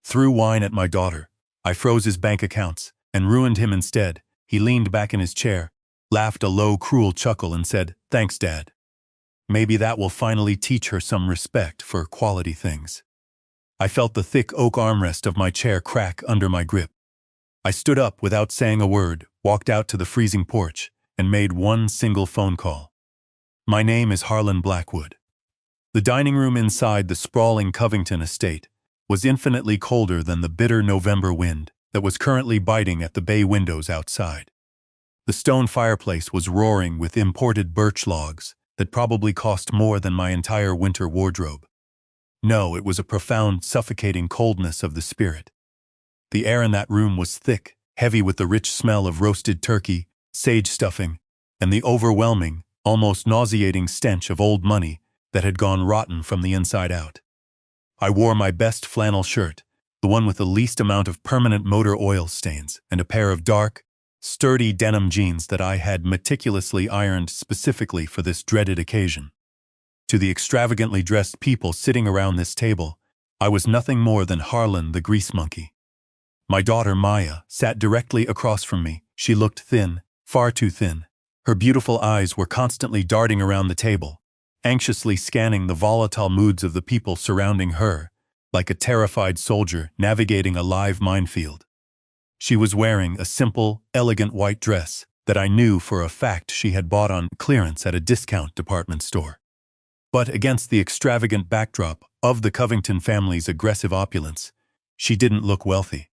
Threw wine at my daughter. I froze his bank accounts and ruined him instead. He leaned back in his chair, laughed a low, cruel chuckle and said, "Thanks, Dad. Maybe that will finally teach her some respect for quality things." I felt the thick oak armrest of my chair crack under my grip. I stood up without saying a word, walked out to the freezing porch, and made one single phone call. "My name is Harlan Blackwood." The dining room inside the sprawling Covington estate was infinitely colder than the bitter November wind that was currently biting at the bay windows outside. The stone fireplace was roaring with imported birch logs that probably cost more than my entire winter wardrobe. No, it was a profound, suffocating coldness of the spirit. The air in that room was thick, heavy with the rich smell of roasted turkey, sage stuffing, and the overwhelming, almost nauseating stench of old money that had gone rotten from the inside out. I wore my best flannel shirt, the one with the least amount of permanent motor oil stains, and a pair of dark, sturdy denim jeans that I had meticulously ironed specifically for this dreaded occasion. To the extravagantly dressed people sitting around this table, I was nothing more than Harlan the grease monkey. My daughter Maya sat directly across from me. She looked thin, far too thin. Her beautiful eyes were constantly darting around the table, anxiously scanning the volatile moods of the people surrounding her, like a terrified soldier navigating a live minefield. She was wearing a simple, elegant white dress that I knew for a fact she had bought on clearance at a discount department store. But against the extravagant backdrop of the Covington family's aggressive opulence, she didn't look wealthy.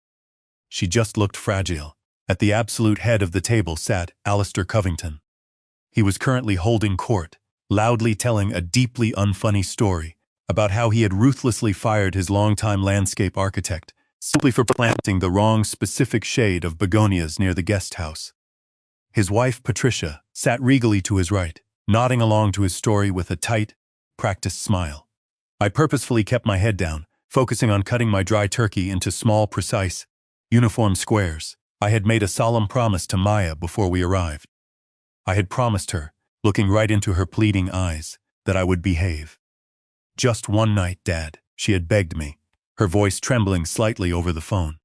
She just looked fragile. At the absolute head of the table sat Alistair Covington. He was currently holding court, loudly telling a deeply unfunny story about how he had ruthlessly fired his longtime landscape architect simply for planting the wrong specific shade of begonias near the guest house. His wife, Patricia, sat regally to his right, nodding along to his story with a tight, practiced smile. I purposefully kept my head down, focusing on cutting my dry turkey into small, precise, uniform squares. I had made a solemn promise to Maya before we arrived. I had promised her, looking right into her pleading eyes, that I would behave. "Just one night, Dad," she had begged me, her voice trembling slightly over the phone.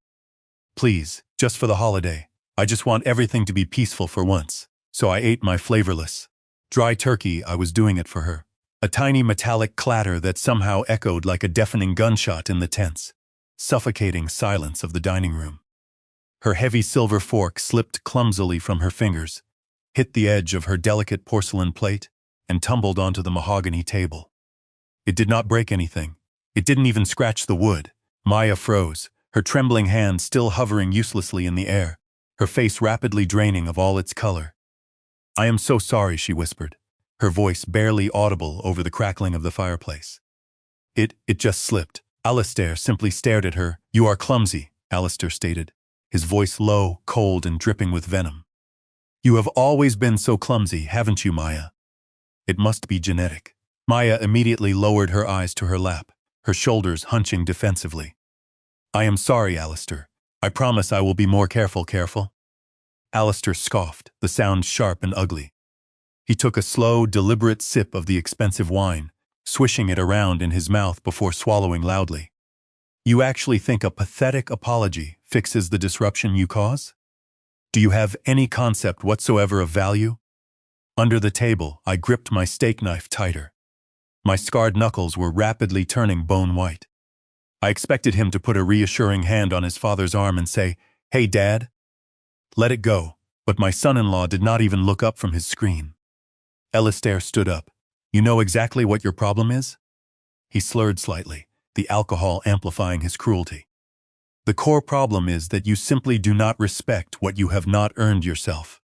"Please, just for the holiday. I just want everything to be peaceful for once." So I ate my flavorless, dry turkey. I was doing it for her. A tiny metallic clatter that somehow echoed like a deafening gunshot in the tense, suffocating silence of the dining room. Her heavy silver fork slipped clumsily from her fingers, hit the edge of her delicate porcelain plate, and tumbled onto the mahogany table. It did not break anything. It didn't even scratch the wood. Maya froze, her trembling hand still hovering uselessly in the air, her face rapidly draining of all its color. "I am so sorry," she whispered, her voice barely audible over the crackling of the fireplace. It just slipped." Alistair simply stared at her. "You are clumsy," Alistair stated, his voice low, cold, and dripping with venom. "You have always been so clumsy, haven't you, Maya? It must be genetic." Maya immediately lowered her eyes to her lap, her shoulders hunching defensively. "I am sorry, Alistair. I promise I will be more careful." Alistair scoffed, the sound sharp and ugly. He took a slow, deliberate sip of the expensive wine, swishing it around in his mouth before swallowing loudly. "You actually think a pathetic apology fixes the disruption you cause? Do you have any concept whatsoever of value?" Under the table, I gripped my steak knife tighter. My scarred knuckles were rapidly turning bone white. I expected him to put a reassuring hand on his father's arm and say, "Hey, Dad, let it go," but my son-in-law did not even look up from his screen. Alistair stood up. "You know exactly what your problem is?" He slurred slightly, the alcohol amplifying his cruelty. "The core problem is that you simply do not respect what you have not earned yourself.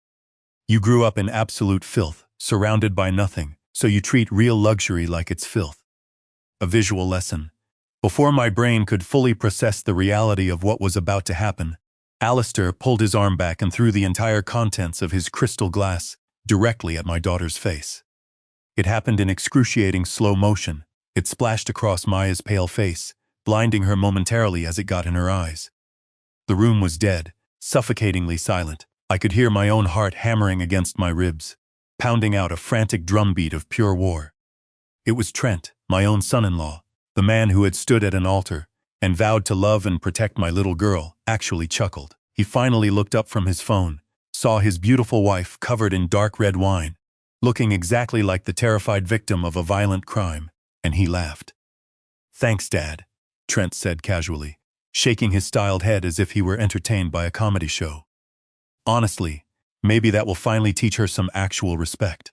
You grew up in absolute filth, surrounded by nothing, so you treat real luxury like it's filth." A visual lesson. Before my brain could fully process the reality of what was about to happen, Alistair pulled his arm back and threw the entire contents of his crystal glass directly at my daughter's face. It happened in excruciating slow motion. It splashed across Maya's pale face, blinding her momentarily as it got in her eyes. The room was dead, suffocatingly silent. I could hear my own heart hammering against my ribs, pounding out a frantic drumbeat of pure war. It was Trent, my own son-in-law, the man who had stood at an altar, and vowed to love and protect my little girl, actually chuckled. He finally looked up from his phone, saw his beautiful wife covered in dark red wine, looking exactly like the terrified victim of a violent crime, and he laughed. "Thanks, Dad," Trent said casually, shaking his styled head as if he were entertained by a comedy show. "Honestly, maybe that will finally teach her some actual respect.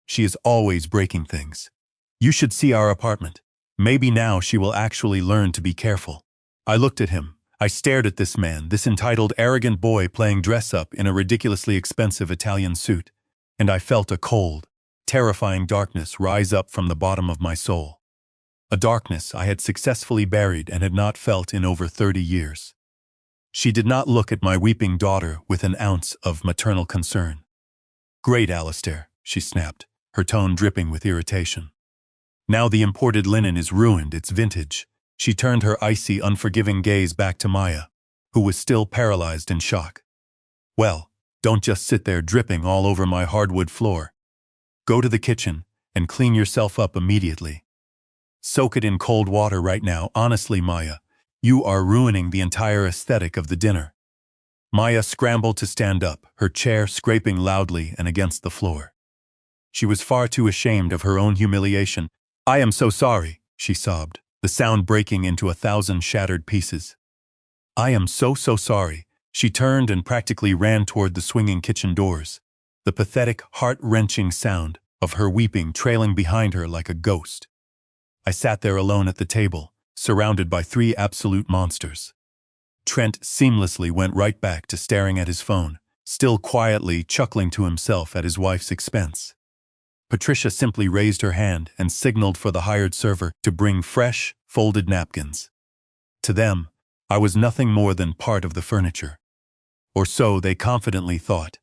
She is always breaking things. You should see our apartment. Maybe now she will actually learn to be careful." I looked at him. I stared at this man, this entitled, arrogant boy playing dress-up in a ridiculously expensive Italian suit, and I felt a cold, terrifying darkness rise up from the bottom of my soul. A darkness I had successfully buried and had not felt in over 30 years. She did not look at my weeping daughter with an ounce of maternal concern. "Great, Alistair," she snapped, her tone dripping with irritation. "Now the imported linen is ruined, it's vintage." She turned her icy, unforgiving gaze back to Maya, who was still paralyzed in shock. "Well, don't just sit there dripping all over my hardwood floor. Go to the kitchen and clean yourself up immediately. Soak it in cold water right now. Honestly, Maya, you are ruining the entire aesthetic of the dinner." Maya scrambled to stand up, her chair scraping loudly and against the floor. She was far too ashamed of her own humiliation. "I am so sorry," she sobbed, the sound breaking into 1,000 shattered pieces. "I am so sorry." She turned and practically ran toward the swinging kitchen doors, the pathetic, heart-wrenching sound of her weeping trailing behind her like a ghost. I sat there alone at the table, surrounded by 3 absolute monsters. Trent seamlessly went right back to staring at his phone, still quietly chuckling to himself at his wife's expense. Patricia simply raised her hand and signaled for the hired server to bring fresh, folded napkins. To them, I was nothing more than part of the furniture. Or so they confidently thought.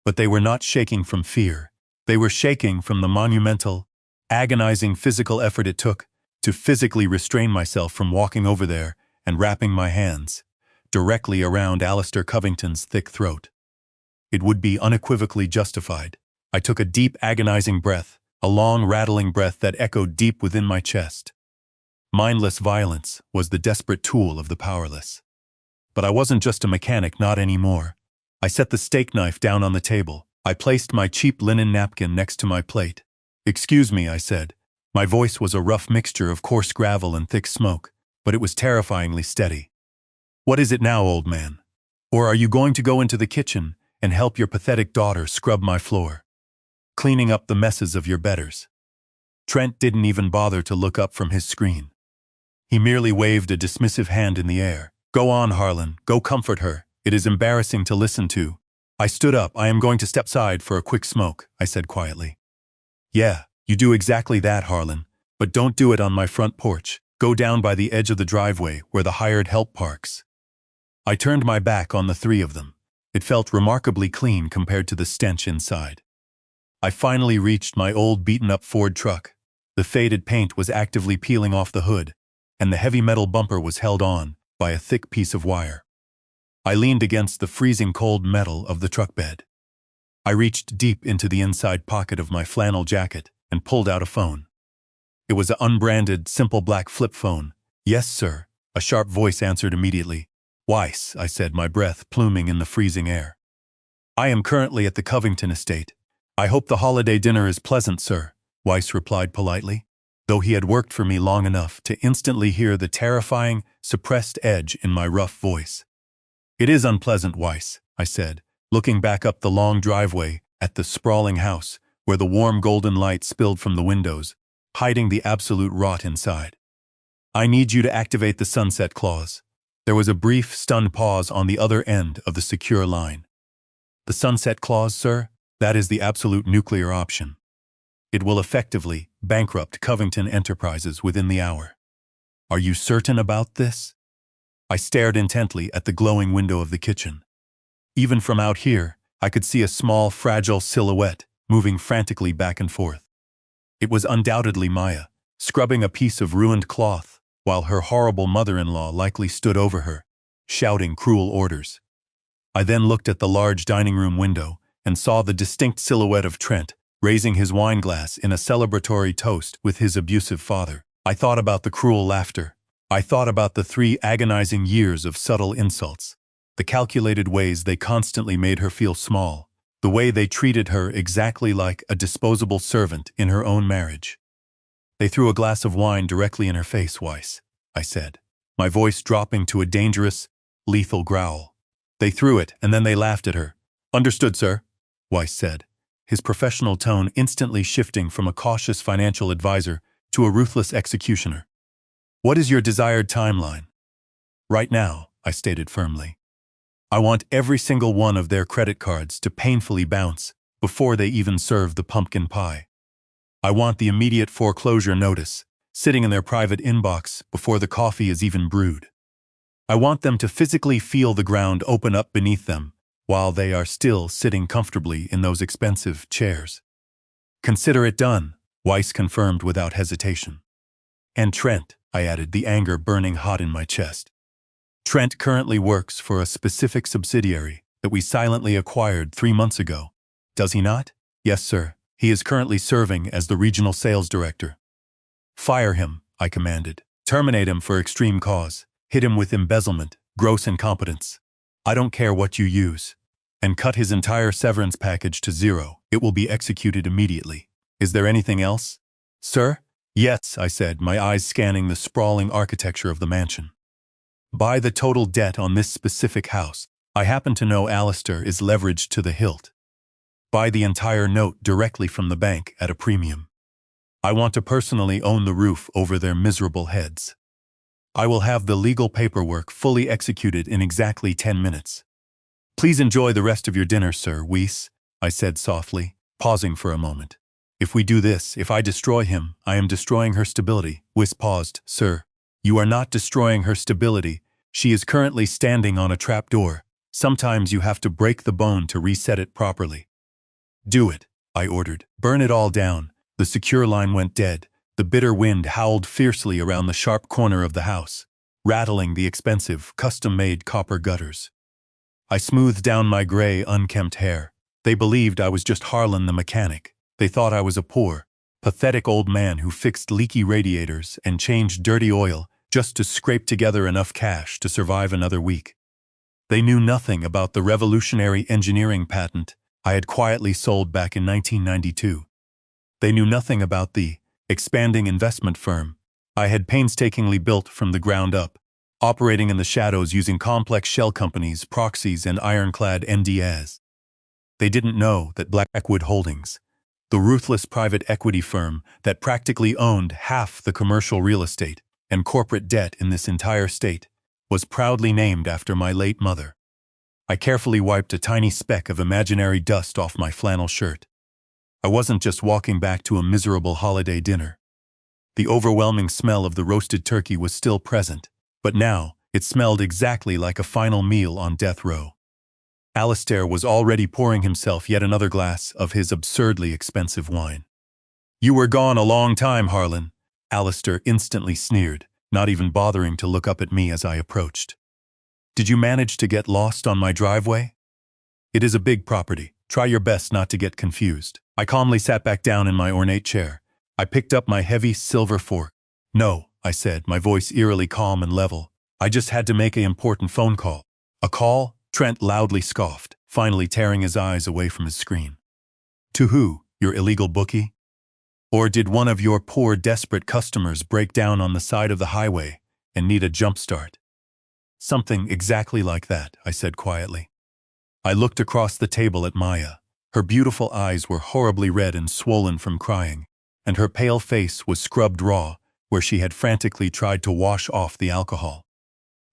But they were not shaking from fear. They were shaking from the monumental, agonizing physical effort it took to physically restrain myself from walking over there and wrapping my hands directly around Alistair Covington's thick throat. It would be unequivocally justified. I took a deep, agonizing breath, a long, rattling breath that echoed deep within my chest. Mindless violence was the desperate tool of the powerless. But I wasn't just a mechanic, not anymore. I set the steak knife down on the table. I placed my cheap linen napkin next to my plate. "Excuse me," I said. My voice was a rough mixture of coarse gravel and thick smoke, but it was terrifyingly steady. "What is it now, old man? Or are you going to go into the kitchen and help your pathetic daughter scrub my floor? Cleaning up the messes of your betters?" Trent didn't even bother to look up from his screen. He merely waved a dismissive hand in the air. "Go on, Harlan, go comfort her. It is embarrassing to listen to." I stood up. "I am going to step aside for a quick smoke," I said quietly. "Yeah, you do exactly that, Harlan, but don't do it on my front porch. Go down by the edge of the driveway where the hired help parks." I turned my back on the 3 of them. It felt remarkably clean compared to the stench inside. I finally reached my old beaten-up Ford truck. The faded paint was actively peeling off the hood, and the heavy metal bumper was held on by a thick piece of wire. I leaned against the freezing cold metal of the truck bed. I reached deep into the inside pocket of my flannel jacket and pulled out a phone. It was an unbranded, simple black flip phone. "Yes, sir," a sharp voice answered immediately. "Weiss," I said, my breath pluming in the freezing air. "I am currently at the Covington estate. I hope the holiday dinner is pleasant, sir," Weiss replied politely, though he had worked for me long enough to instantly hear the terrifying, suppressed edge in my rough voice. "It is unpleasant, Weiss," I said, looking back up the long driveway at the sprawling house, where the warm golden light spilled from the windows, hiding the absolute rot inside. "I need you to activate the sunset clause." There was a brief, stunned pause on the other end of the secure line. "The sunset clause, sir? That is the absolute nuclear option. It will effectively bankrupt Covington Enterprises within the hour." "Are you certain about this?" I stared intently at the glowing window of the kitchen. Even from out here, I could see a small, fragile silhouette moving frantically back and forth. It was undoubtedly Maya, scrubbing a piece of ruined cloth, while her horrible mother-in-law likely stood over her, shouting cruel orders. I then looked at the large dining room window and saw the distinct silhouette of Trent raising his wine glass in a celebratory toast with his abusive father. I thought about the cruel laughter, I thought about the 3 agonizing years of subtle insults, the calculated ways they constantly made her feel small, the way they treated her exactly like a disposable servant in her own marriage. They threw a glass of wine directly in her face, Weiss, I said, my voice dropping to a dangerous, lethal growl. They threw it, and then they laughed at her. Understood, sir, Weiss said, his professional tone instantly shifting from a cautious financial advisor to a ruthless executioner. What is your desired timeline? Right now, I stated firmly. I want every single one of their credit cards to painfully bounce before they even serve the pumpkin pie. I want the immediate foreclosure notice sitting in their private inbox before the coffee is even brewed. I want them to physically feel the ground open up beneath them while they are still sitting comfortably in those expensive chairs. Consider it done, Weiss confirmed without hesitation. And Trent, I added, the anger burning hot in my chest. Trent currently works for a specific subsidiary that we silently acquired 3 months ago. Does he not? Yes, sir. He is currently serving as the regional sales director. Fire him, I commanded. Terminate him for extreme cause. Hit him with embezzlement, gross incompetence. I don't care what you use. And cut his entire severance package to 0. It will be executed immediately. Is there anything else? Sir? Yes, I said, my eyes scanning the sprawling architecture of the mansion. By the total debt on this specific house, I happen to know Alistair is leveraged to the hilt. Buy the entire note directly from the bank at a premium. I want to personally own the roof over their miserable heads. I will have the legal paperwork fully executed in exactly 10 minutes. Please enjoy the rest of your dinner, Sir Weiss, I said softly, pausing for a moment. If we do this, if I destroy him, I am destroying her stability. Weiss paused. Sir, you are not destroying her stability. She is currently standing on a trapdoor. Sometimes you have to break the bone to reset it properly. Do it, I ordered. Burn it all down. The secure line went dead. The bitter wind howled fiercely around the sharp corner of the house, rattling the expensive, custom-made copper gutters. I smoothed down my gray, unkempt hair. They believed I was just Harlan the mechanic. They thought I was a poor, pathetic old man who fixed leaky radiators and changed dirty oil just to scrape together enough cash to survive another week. They knew nothing about the revolutionary engineering patent I had quietly sold back in 1992. They knew nothing about the expanding investment firm I had painstakingly built from the ground up, operating in the shadows using complex shell companies, proxies, and ironclad NDAs. They didn't know that Blackwood Holdings, the ruthless private equity firm that practically owned half the commercial real estate and corporate debt in this entire state, was proudly named after my late mother. I carefully wiped a tiny speck of imaginary dust off my flannel shirt. I wasn't just walking back to a miserable holiday dinner. The overwhelming smell of the roasted turkey was still present, but now it smelled exactly like a final meal on death row. Alistair was already pouring himself yet another glass of his absurdly expensive wine. You were gone a long time, Harlan, Alistair instantly sneered, not even bothering to look up at me as I approached. Did you manage to get lost on my driveway? It is a big property. Try your best not to get confused. I calmly sat back down in my ornate chair. I picked up my heavy silver fork. No, I said, my voice eerily calm and level. I just had to make an important phone call. A call? Trent loudly scoffed, finally tearing his eyes away from his screen. To who? Your illegal bookie? Or did one of your poor, desperate customers break down on the side of the highway and need a jump start? Something exactly like that, I said quietly. I looked across the table at Maya. Her beautiful eyes were horribly red and swollen from crying, and her pale face was scrubbed raw where she had frantically tried to wash off the alcohol.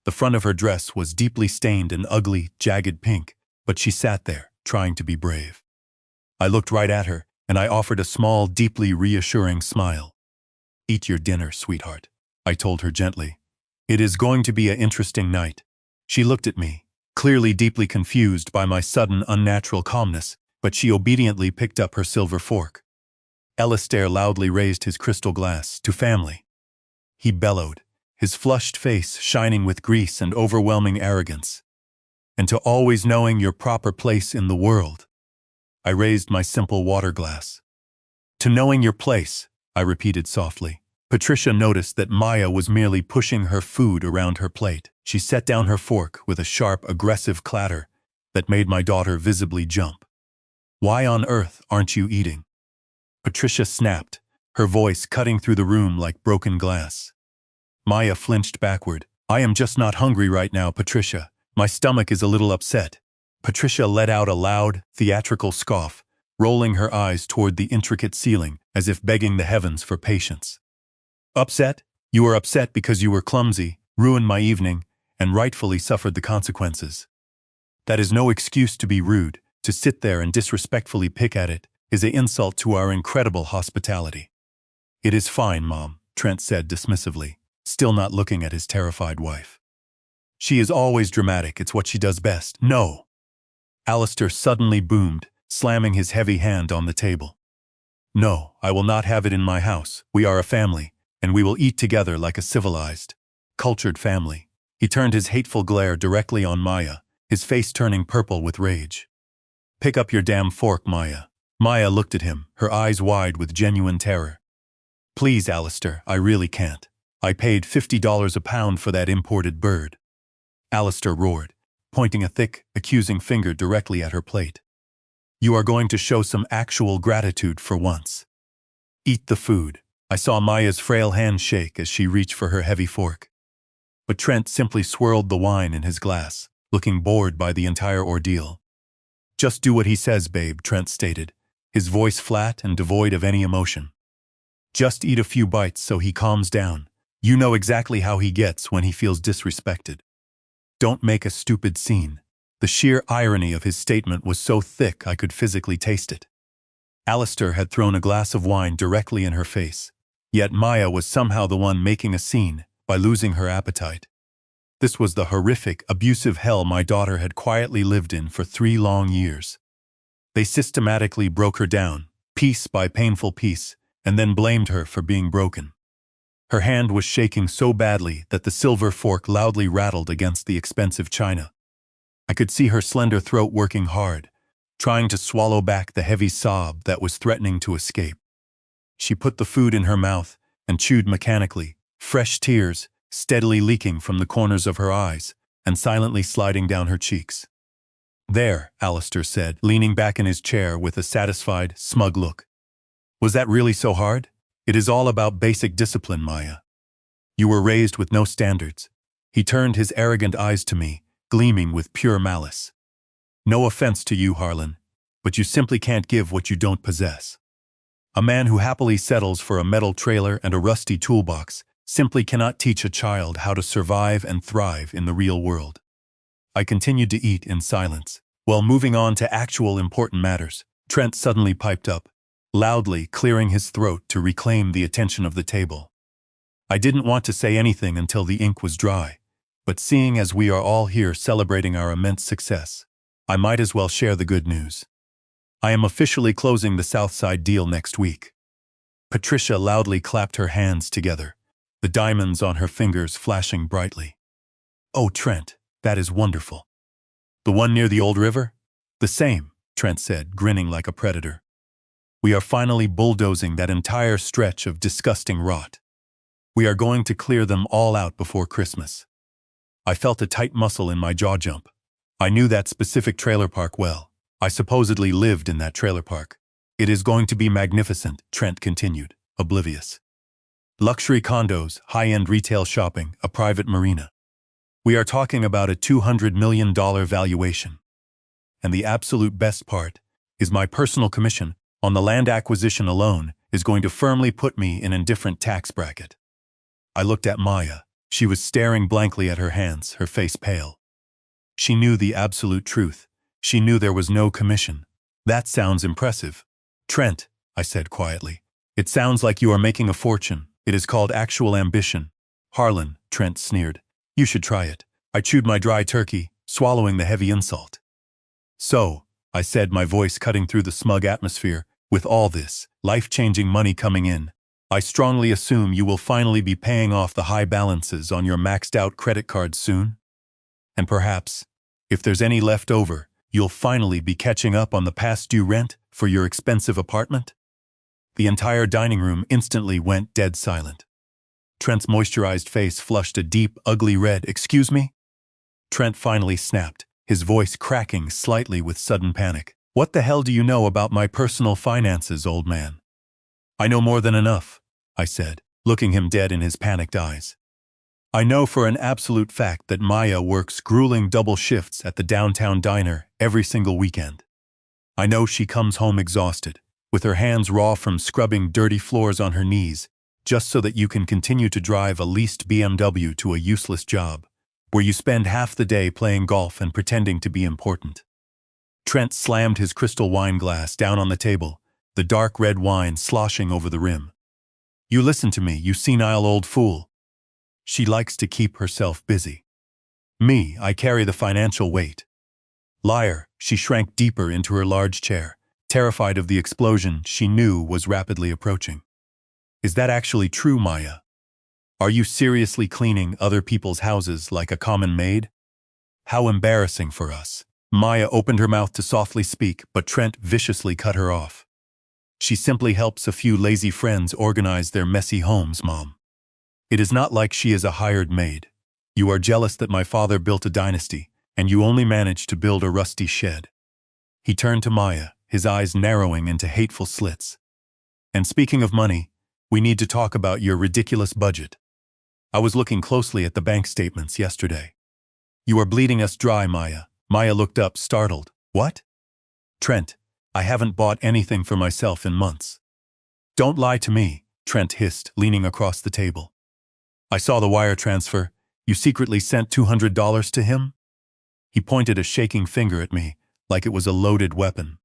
The front of her dress was deeply stained an ugly, jagged pink, but she sat there, trying to be brave. I looked right at her, and I offered a small, deeply reassuring smile. Eat your dinner, sweetheart, I told her gently. It is going to be an interesting night. She looked at me, clearly deeply confused by my sudden, unnatural calmness, but she obediently picked up her silver fork. Alistair loudly raised his crystal glass to family. He bellowed, his flushed face shining with grease and overwhelming arrogance. And to always knowing your proper place in the world. I raised my simple water glass. To knowing your place, I repeated softly. Patricia noticed that Maya was merely pushing her food around her plate. She set down her fork with a sharp, aggressive clatter that made my daughter visibly jump. "Why on earth aren't you eating?" Patricia snapped, her voice cutting through the room like broken glass. Maya flinched backward. "I am just not hungry right now, Patricia. My stomach is a little upset." Patricia let out a loud, theatrical scoff, rolling her eyes toward the intricate ceiling as if begging the heavens for patience. "Upset? You are upset because you were clumsy, ruined my evening, and rightfully suffered the consequences. That is no excuse to be rude. To sit there and disrespectfully pick at it is an insult to our incredible hospitality." "It is fine, Mom," Trent said dismissively, still not looking at his terrified wife. "She is always dramatic. It's what she does best." "No!" Alistair suddenly boomed, slamming his heavy hand on the table. "No, I will not have it in my house. We are a family, and we will eat together like a civilized, cultured family." He turned his hateful glare directly on Maya, his face turning purple with rage. "Pick up your damn fork, Maya." Maya looked at him, her eyes wide with genuine terror. "Please, Alistair, I really can't. I paid $50 a pound for that imported bird." Alistair roared, pointing a thick, accusing finger directly at her plate. "You are going to show some actual gratitude for once. Eat the food." I saw Maya's frail hand shake as she reached for her heavy fork. But Trent simply swirled the wine in his glass, looking bored by the entire ordeal. "Just do what he says, babe," Trent stated, his voice flat and devoid of any emotion. "Just eat a few bites so he calms down. You know exactly how he gets when he feels disrespected. Don't make a stupid scene." The sheer irony of his statement was so thick I could physically taste it. Alistair had thrown a glass of wine directly in her face, yet Maya was somehow the one making a scene by losing her appetite. This was the horrific, abusive hell my daughter had quietly lived in for 3 long years. They systematically broke her down, piece by painful piece, and then blamed her for being broken. Her hand was shaking so badly that the silver fork loudly rattled against the expensive china. I could see her slender throat working hard, trying to swallow back the heavy sob that was threatening to escape. She put the food in her mouth and chewed mechanically, fresh tears steadily leaking from the corners of her eyes and silently sliding down her cheeks. "There," Alistair said, leaning back in his chair with a satisfied, smug look. "Was that really so hard? It is all about basic discipline, Maya. You were raised with no standards." He turned his arrogant eyes to me, gleaming with pure malice. "No offense to you, Harlan, but you simply can't give what you don't possess. A man who happily settles for a metal trailer and a rusty toolbox simply cannot teach a child how to survive and thrive in the real world." I continued to eat in silence. While moving on to actual important matters, Trent suddenly piped up, loudly clearing his throat to reclaim the attention of the table. I didn't want to say anything until the ink was dry, but seeing as we are all here celebrating our immense success, I might as well share the good news. I am officially closing the Southside deal next week. Patricia loudly clapped her hands together, the diamonds on her fingers flashing brightly. "Oh, Trent, that is wonderful." "The one near the old river?" "The same," Trent said, grinning like a predator. "We are finally bulldozing that entire stretch of disgusting rot. We are going to clear them all out before Christmas." I felt a tight muscle in my jaw jump. I knew that specific trailer park well. I supposedly lived in that trailer park. "It is going to be magnificent," Trent continued, oblivious. "Luxury condos, high-end retail shopping, a private marina. We are talking about a $200 million valuation. And the absolute best part is my personal commission on the land acquisition alone is going to firmly put me in a different tax bracket." I looked at Maya. She was staring blankly at her hands, her face pale. She knew the absolute truth. She knew there was no commission. "That sounds impressive." "Trent," I said quietly, "it sounds like you are making a fortune. It is called actual ambition." "Harlan," Trent sneered, "you should try it." I chewed my dry turkey, swallowing the heavy insult. "So," I said, my voice cutting through the smug atmosphere, "with all this life-changing money coming in, I strongly assume you will finally be paying off the high balances on your maxed-out credit cards soon? And perhaps, if there's any left over, you'll finally be catching up on the past-due rent for your expensive apartment?" The entire dining room instantly went dead silent. Trent's moisturized face flushed a deep, ugly red. Excuse me? Trent finally snapped, his voice cracking slightly with sudden panic. What the hell do you know about my personal finances, old man? I know more than enough, I said, looking him dead in his panicked eyes. I know for an absolute fact that Maya works grueling double shifts at the downtown diner every single weekend. I know she comes home exhausted, with her hands raw from scrubbing dirty floors on her knees, just so that you can continue to drive a leased BMW to a useless job, where you spend half the day playing golf and pretending to be important. Trent slammed his crystal wine glass down on the table, the dark red wine sloshing over the rim. You listen to me, you senile old fool. She likes to keep herself busy. Me, I carry the financial weight. Liar, she shrank deeper into her large chair, terrified of the explosion she knew was rapidly approaching. Is that actually true, Maya? Are you seriously cleaning other people's houses like a common maid? How embarrassing for us. Maya opened her mouth to softly speak, but Trent viciously cut her off. She simply helps a few lazy friends organize their messy homes, Mom. It is not like she is a hired maid. You are jealous that my father built a dynasty, and you only managed to build a rusty shed. He turned to Maya, his eyes narrowing into hateful slits. And speaking of money, we need to talk about your ridiculous budget. I was looking closely at the bank statements yesterday. You are bleeding us dry, Maya. Maya looked up, startled. What? Trent, I haven't bought anything for myself in months. Don't lie to me, Trent hissed, leaning across the table. I saw the wire transfer. You secretly sent $200 to him? He pointed a shaking finger at me, like it was a loaded weapon.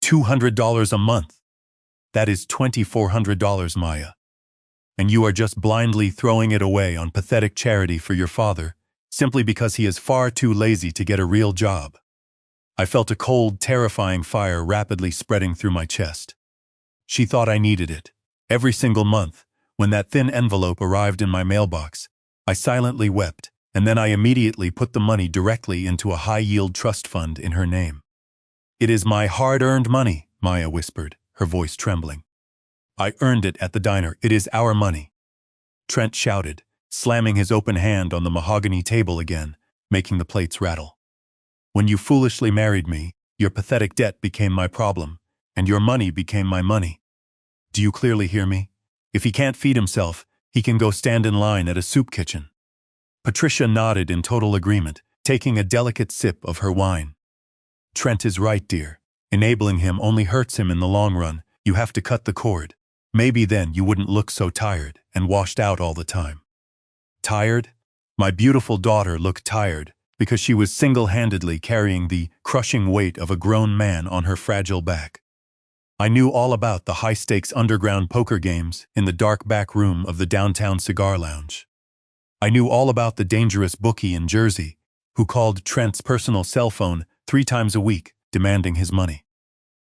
$200 a month. That is $2,400, Maya. And you are just blindly throwing it away on pathetic charity for your father, simply because he is far too lazy to get a real job. I felt a cold, terrifying fire rapidly spreading through my chest. She thought I needed it. Every single month, when that thin envelope arrived in my mailbox, I silently wept, and then I immediately put the money directly into a high-yield trust fund in her name. It is my hard-earned money, Maya whispered, her voice trembling. I earned it at the diner. It is our money. Trent shouted, slamming his open hand on the mahogany table again, making the plates rattle. When you foolishly married me, your pathetic debt became my problem, and your money became my money. Do you clearly hear me? If he can't feed himself, he can go stand in line at a soup kitchen. Patricia nodded in total agreement, taking a delicate sip of her wine. Trent is right, dear. Enabling him only hurts him in the long run. You have to cut the cord. Maybe then you wouldn't look so tired and washed out all the time. Tired? My beautiful daughter looked tired because she was single-handedly carrying the crushing weight of a grown man on her fragile back. I knew all about the high-stakes underground poker games in the dark back room of the downtown cigar lounge. I knew all about the dangerous bookie in Jersey who called Trent's personal cell phone 3 times a week, demanding his money.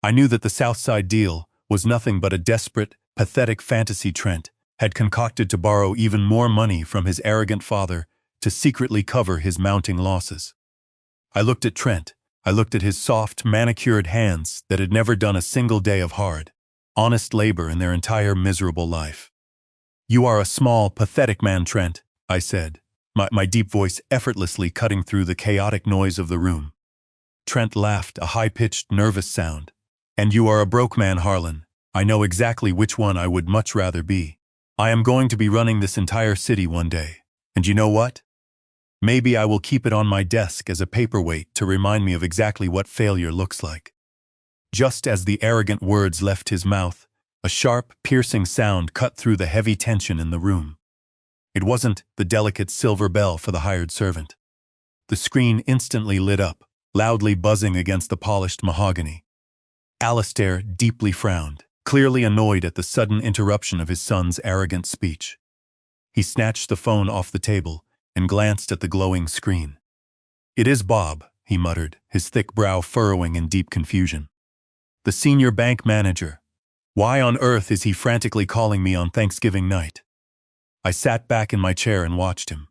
I knew that the Southside deal was nothing but a desperate, pathetic fantasy Trent had concocted to borrow even more money from his arrogant father to secretly cover his mounting losses. I looked at Trent. I looked at his soft, manicured hands that had never done a single day of hard, honest labor in their entire miserable life. You are a small, pathetic man, Trent, I said, my deep voice effortlessly cutting through the chaotic noise of the room. Trent laughed, a high-pitched, nervous sound. And you are a broke man, Harlan. I know exactly which one I would much rather be. I am going to be running this entire city one day. And you know what? Maybe I will keep it on my desk as a paperweight to remind me of exactly what failure looks like. Just as the arrogant words left his mouth, a sharp, piercing sound cut through the heavy tension in the room. It wasn't the delicate silver bell for the hired servant. The screen instantly lit up, loudly buzzing against the polished mahogany. Alistair deeply frowned, clearly annoyed at the sudden interruption of his son's arrogant speech. He snatched the phone off the table and glanced at the glowing screen. It is Bob, he muttered, his thick brow furrowing in deep confusion. The senior bank manager. Why on earth is he frantically calling me on Thanksgiving night? I sat back in my chair and watched him.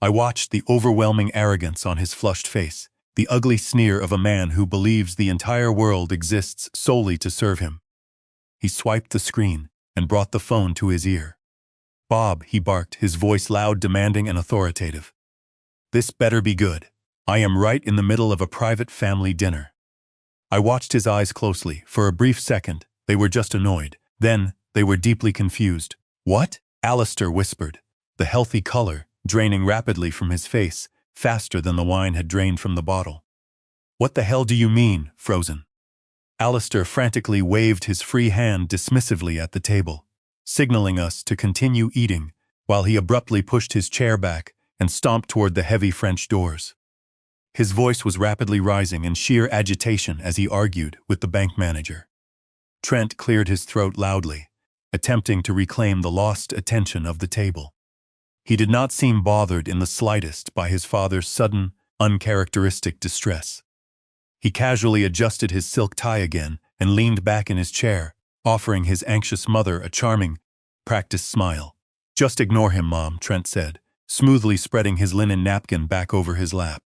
I watched the overwhelming arrogance on his flushed face, the ugly sneer of a man who believes the entire world exists solely to serve him. He swiped the screen and brought the phone to his ear. Bob, he barked, his voice loud, demanding, and authoritative. This better be good. I am right in the middle of a private family dinner. I watched his eyes closely. For a brief second, they were just annoyed. Then, they were deeply confused. What? Alistair whispered, the healthy color draining rapidly from his face, faster than the wine had drained from the bottle. What the hell do you mean, frozen? Alistair frantically waved his free hand dismissively at the table, signaling us to continue eating, while he abruptly pushed his chair back and stomped toward the heavy French doors. His voice was rapidly rising in sheer agitation as he argued with the bank manager. Trent cleared his throat loudly, attempting to reclaim the lost attention of the table. He did not seem bothered in the slightest by his father's sudden, uncharacteristic distress. He casually adjusted his silk tie again and leaned back in his chair, offering his anxious mother a charming, practiced smile. Just ignore him, Mom, Trent said, smoothly spreading his linen napkin back over his lap.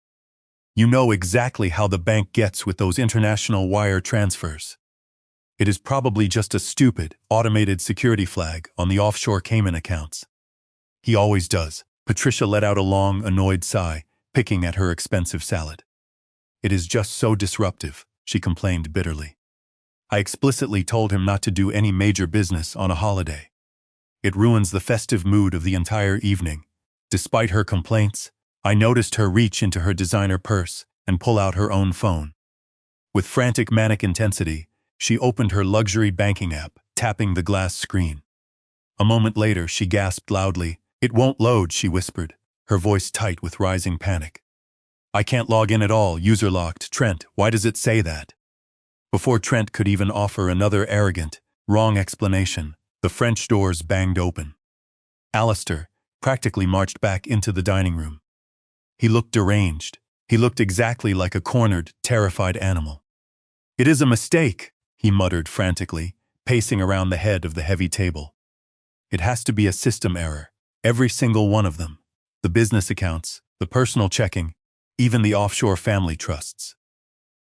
You know exactly how the bank gets with those international wire transfers. It is probably just a stupid, automated security flag on the offshore Cayman accounts. He always does. Patricia let out a long, annoyed sigh, picking at her expensive salad. It is just so disruptive, she complained bitterly. I explicitly told him not to do any major business on a holiday. It ruins the festive mood of the entire evening. Despite her complaints, I noticed her reach into her designer purse and pull out her own phone. With frantic manic intensity, she opened her luxury banking app, tapping the glass screen. A moment later, she gasped loudly. It won't load, she whispered, her voice tight with rising panic. I can't log in at all, user locked. Trent, why does it say that? Before Trent could even offer another arrogant, wrong explanation, the French doors banged open. Alistair practically marched back into the dining room. He looked deranged. He looked exactly like a cornered, terrified animal. It is a mistake, he muttered frantically, pacing around the head of the heavy table. It has to be a system error. Every single one of them. The business accounts, the personal checking, even the offshore family trusts.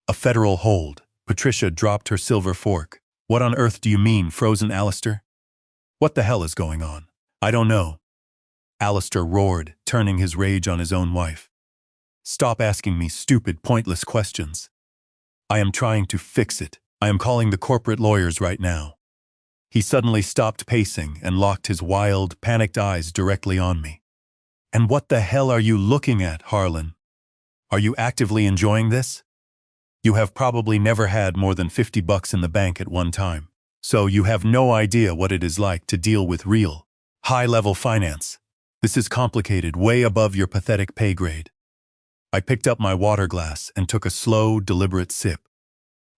A federal hold. Patricia dropped her silver fork. What on earth do you mean, frozen Alistair? What the hell is going on? I don't know. Alistair roared, turning his rage on his own wife. Stop asking me stupid, pointless questions. I am trying to fix it. I am calling the corporate lawyers right now. He suddenly stopped pacing and locked his wild, panicked eyes directly on me. And what the hell are you looking at, Harlan? Are you actively enjoying this? You have probably never had more than $50 in the bank at one time, so you have no idea what it is like to deal with real, high-level finance. This is complicated, way above your pathetic pay grade. I picked up my water glass and took a slow, deliberate sip.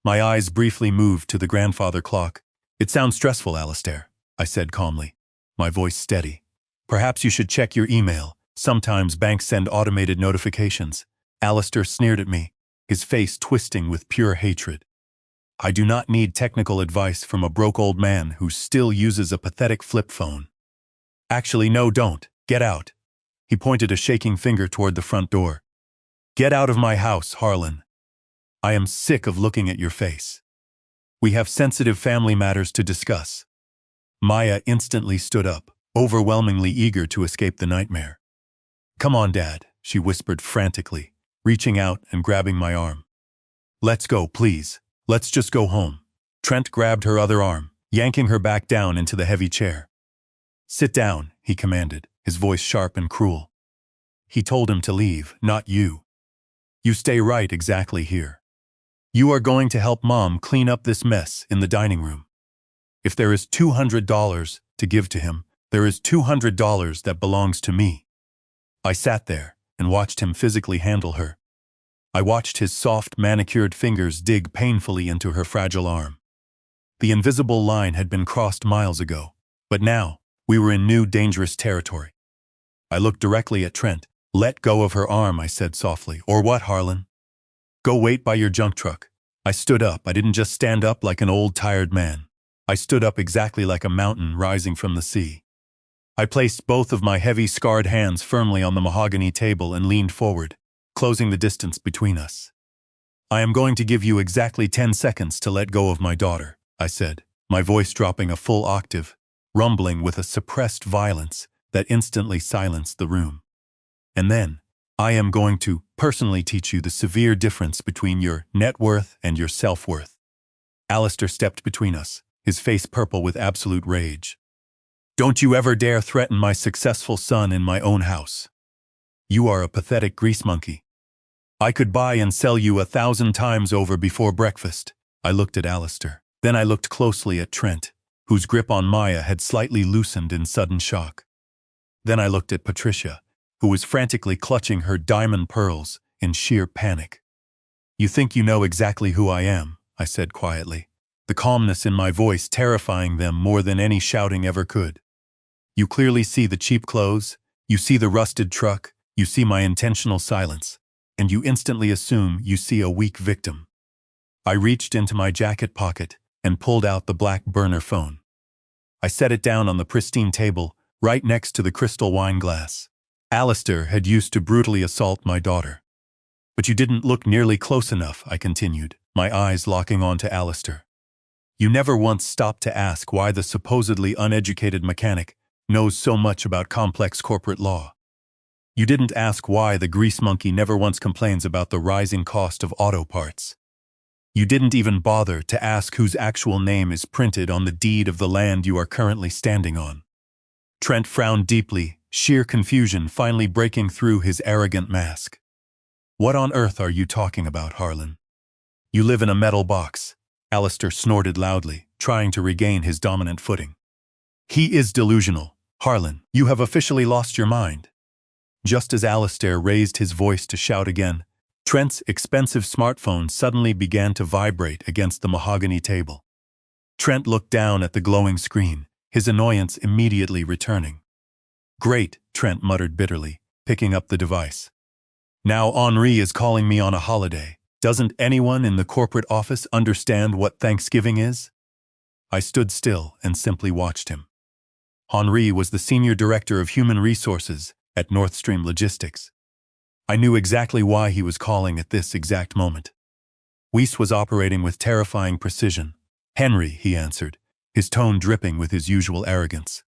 My eyes briefly moved to the grandfather clock. It sounds stressful, Alistair, I said calmly, my voice steady. Perhaps you should check your email. Sometimes banks send automated notifications. Alistair sneered at me, his face twisting with pure hatred. I do not need technical advice from a broke old man who still uses a pathetic flip phone. Actually, no, don't. Get out. He pointed a shaking finger toward the front door. Get out of my house, Harlan. I am sick of looking at your face. We have sensitive family matters to discuss. Maya instantly stood up, overwhelmingly eager to escape the nightmare. Come on, Dad, she whispered frantically, reaching out and grabbing my arm. Let's go, please. Let's just go home. Trent grabbed her other arm, yanking her back down into the heavy chair. Sit down, he commanded, his voice sharp and cruel. He told him to leave, not you. You stay right exactly here. You are going to help Mom clean up this mess in the dining room. If there is $200 to give to him, there is $200 that belongs to me. I sat there and watched him physically handle her. I watched his soft, manicured fingers dig painfully into her fragile arm. The invisible line had been crossed miles ago, but now we were in new, dangerous territory. I looked directly at Trent. Let go of her arm, I said softly. Or what, Harlan? Go wait by your junk truck. I stood up. I didn't just stand up like an old, tired man. I stood up exactly like a mountain rising from the sea. I placed both of my heavy, scarred hands firmly on the mahogany table and leaned forward, closing the distance between us. I am going to give you exactly 10 seconds to let go of my daughter, I said, my voice dropping a full octave, rumbling with a suppressed violence that instantly silenced the room. And then, I am going to personally teach you the severe difference between your net worth and your self-worth. Alistair stepped between us, his face purple with absolute rage. Don't you ever dare threaten my successful son in my own house. You are a pathetic grease monkey. I could buy and sell you 1,000 times over before breakfast. I looked at Alistair. Then I looked closely at Trent, whose grip on Maya had slightly loosened in sudden shock. Then I looked at Patricia, who was frantically clutching her diamond pearls in sheer panic. You think you know exactly who I am, I said quietly, the calmness in my voice terrifying them more than any shouting ever could. You clearly see the cheap clothes, you see the rusted truck, you see my intentional silence, and you instantly assume you see a weak victim. I reached into my jacket pocket and pulled out the black burner phone. I set it down on the pristine table, right next to the crystal wine glass. Alistair had used to brutally assault my daughter. But you didn't look nearly close enough, I continued, my eyes locking on to Alistair. You never once stopped to ask why the supposedly uneducated mechanic knows so much about complex corporate law. You didn't ask why the grease monkey never once complains about the rising cost of auto parts. You didn't even bother to ask whose actual name is printed on the deed of the land you are currently standing on. Trent frowned deeply, sheer confusion finally breaking through his arrogant mask. What on earth are you talking about, Harlan? You live in a metal box. Alistair snorted loudly, trying to regain his dominant footing. He is delusional. Harlan, you have officially lost your mind. Just as Alistair raised his voice to shout again, Trent's expensive smartphone suddenly began to vibrate against the mahogany table. Trent looked down at the glowing screen, his annoyance immediately returning. Great, Trent muttered bitterly, picking up the device. Now Henri is calling me on a holiday. Doesn't anyone in the corporate office understand what Thanksgiving is? I stood still and simply watched him. Henri was the senior director of human resources at North Stream Logistics. I knew exactly why he was calling at this exact moment. Weiss was operating with terrifying precision. Henry, he answered, his tone dripping with his usual arrogance.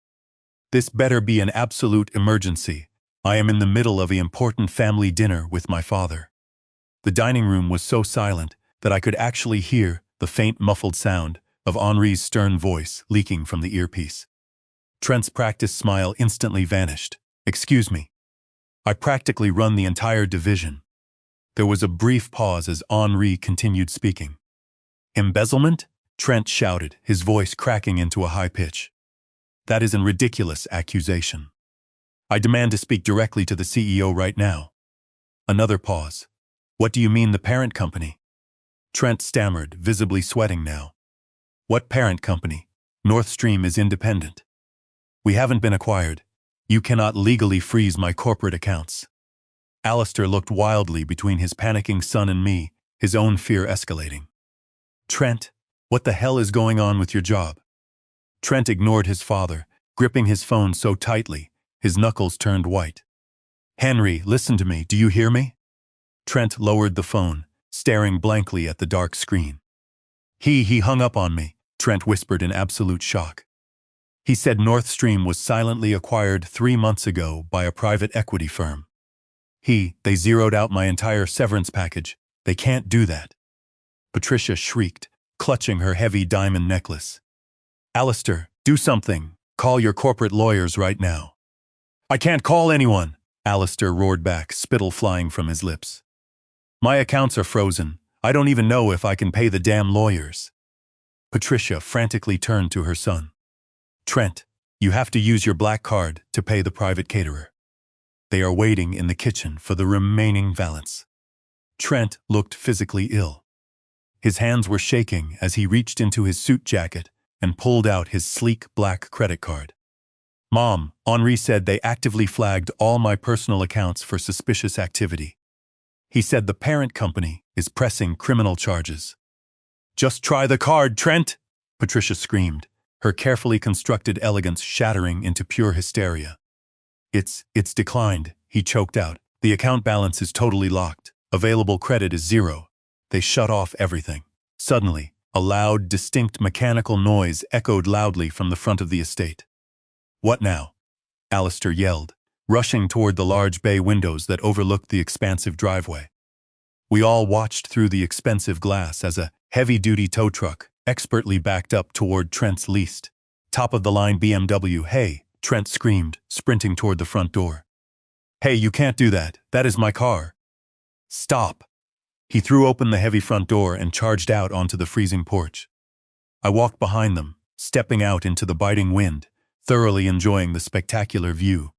This better be an absolute emergency. I am in the middle of an important family dinner with my father. The dining room was so silent that I could actually hear the faint muffled sound of Henri's stern voice leaking from the earpiece. Trent's practiced smile instantly vanished. Excuse me. I practically run the entire division. There was a brief pause as Henri continued speaking. Embezzlement? Trent shouted, his voice cracking into a high pitch. That is a ridiculous accusation. I demand to speak directly to the CEO right now. Another pause. What do you mean the parent company? Trent stammered, visibly sweating now. What parent company? North Stream is independent. We haven't been acquired. You cannot legally freeze my corporate accounts. Alistair looked wildly between his panicking son and me, his own fear escalating. Trent, what the hell is going on with your job? Trent ignored his father, gripping his phone so tightly, his knuckles turned white. Henry, listen to me, do you hear me? Trent lowered the phone, staring blankly at the dark screen. He hung up on me, Trent whispered in absolute shock. He said North Stream was silently acquired 3 months ago by a private equity firm. They zeroed out my entire severance package. They can't do that. Patricia shrieked, clutching her heavy diamond necklace. Alistair, do something. Call your corporate lawyers right now. I can't call anyone, Alistair roared back, spittle flying from his lips. My accounts are frozen. I don't even know if I can pay the damn lawyers. Patricia frantically turned to her son. Trent, you have to use your black card to pay the private caterer. They are waiting in the kitchen for the remaining balance. Trent looked physically ill. His hands were shaking as he reached into his suit jacket and pulled out his sleek black credit card. Mom, Henri said they actively flagged all my personal accounts for suspicious activity. He said the parent company is pressing criminal charges. Just try the card, Trent, Patricia screamed, her carefully constructed elegance shattering into pure hysteria. It's declined, he choked out. The account balance is totally locked. Available credit is 0. They shut off everything. Suddenly, a loud, distinct mechanical noise echoed loudly from the front of the estate. What now? Alistair yelled, rushing toward the large bay windows that overlooked the expansive driveway. We all watched through the expensive glass as a heavy-duty tow truck expertly backed up toward Trent's leased, top-of-the-line BMW. "Hey," Trent screamed, sprinting toward the front door. "Hey, you can't do that. That is my car." "Stop." He threw open the heavy front door and charged out onto the freezing porch. I walked behind them, stepping out into the biting wind, thoroughly enjoying the spectacular view.